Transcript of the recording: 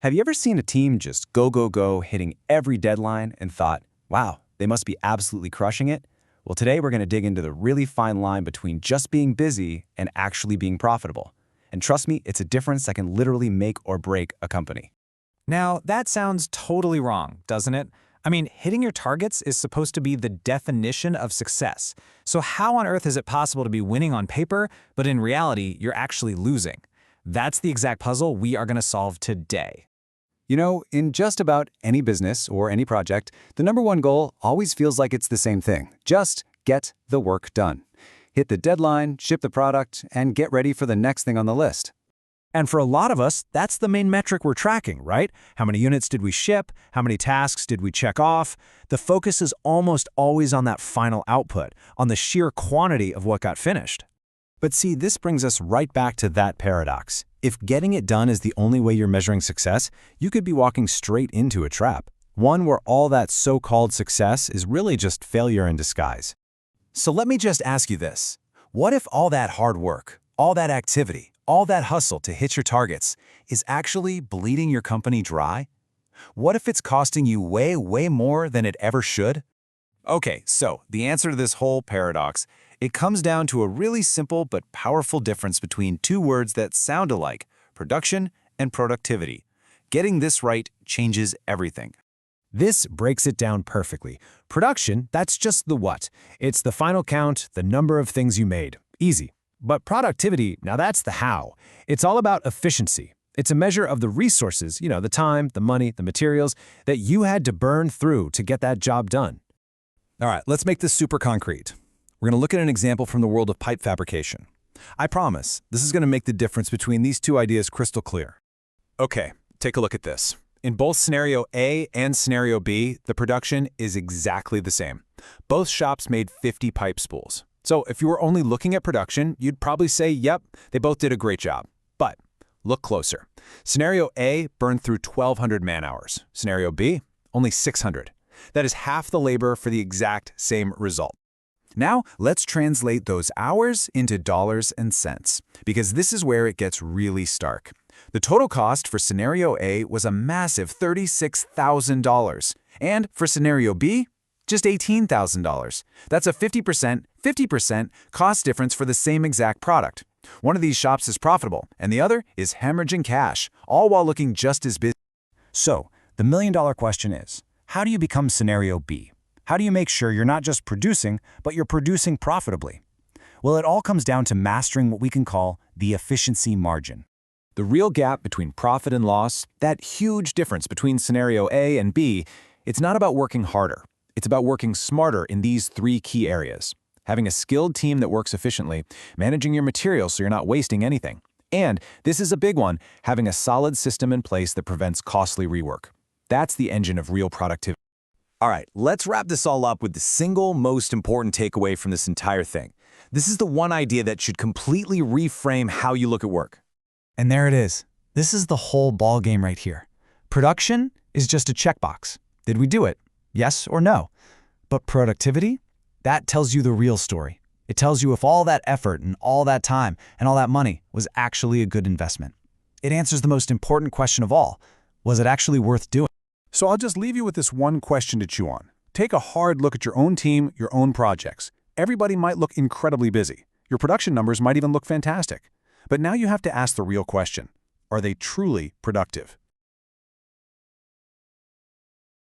Have you ever seen a team just go, go, go, hitting every deadline and thought, wow, they must be absolutely crushing it? Well, today we're going to dig into the really fine line between just being busy and actually being profitable. And trust me, it's a difference that can literally make or break a company. Now, that sounds totally wrong, doesn't it? I mean, hitting your targets is supposed to be the definition of success. So how on earth is it possible to be winning on paper, but in reality, you're actually losing? That's the exact puzzle we are going to solve today. You know, in just about any business or any project, the number one goal always feels like it's the same thing. Just get the work done. Hit the deadline, ship the product, and get ready for the next thing on the list. And for a lot of us, that's the main metric we're tracking, right? How many units did we ship? How many tasks did we check off? The focus is almost always on that final output, on the sheer quantity of what got finished. But see, this brings us right back to that paradox. If getting it done is the only way you're measuring success, you could be walking straight into a trap. One where all that so-called success is really just failure in disguise. So let me just ask you this. What if all that hard work, all that activity, all that hustle to hit your targets is actually bleeding your company dry? What if it's costing you way, way more than it ever should? Okay, so the answer to this whole paradox, it comes down to a really simple but powerful difference between two words that sound alike, production and productivity. Getting this right changes everything. This breaks it down perfectly. Production, that's just the what. It's the final count, the number of things you made. Easy. But productivity, now that's the how. It's all about efficiency. It's a measure of the resources, the time, the money, the materials that you had to burn through to get that job done. All right, let's make this super concrete. We're going to look at an example from the world of pipe fabrication. I promise, this is going to make the difference between these two ideas crystal clear. Okay, take a look at this. In both scenario A and scenario B, the production is exactly the same. Both shops made 50 pipe spools. So if you were only looking at production, you'd probably say, yep, they both did a great job. But look closer. Scenario A burned through 1,200 man-hours. Scenario B, only 600. That is half the labor for the exact same result. Now, let's translate those hours into dollars and cents, because this is where it gets really stark. The total cost for scenario A was a massive $36,000, and for scenario B, just $18,000. That's a 50% cost difference for the same exact product. One of these shops is profitable, and the other is hemorrhaging cash, all while looking just as busy. So, the million-dollar question is, how do you become scenario B? How do you make sure you're not just producing, but you're producing profitably? Well, it all comes down to mastering what we can call the efficiency margin. The real gap between profit and loss, that huge difference between scenario A and B, it's not about working harder. It's about working smarter in these three key areas. Having a skilled team that works efficiently, managing your materials so you're not wasting anything. And, this is a big one, having a solid system in place that prevents costly rework. That's the engine of real productivity. All right, let's wrap this all up with the single most important takeaway from this entire thing. This is the one idea that should completely reframe how you look at work. And there it is. This is the whole ball game right here. Production is just a checkbox. Did we do it? Yes or no? But productivity? That tells you the real story. It tells you if all that effort and all that time and all that money was actually a good investment. It answers the most important question of all. Was it actually worth doing? So I'll just leave you with this one question to chew on. Take a hard look at your own team, your own projects. Everybody might look incredibly busy. Your production numbers might even look fantastic. But now you have to ask the real question. Are they truly productive?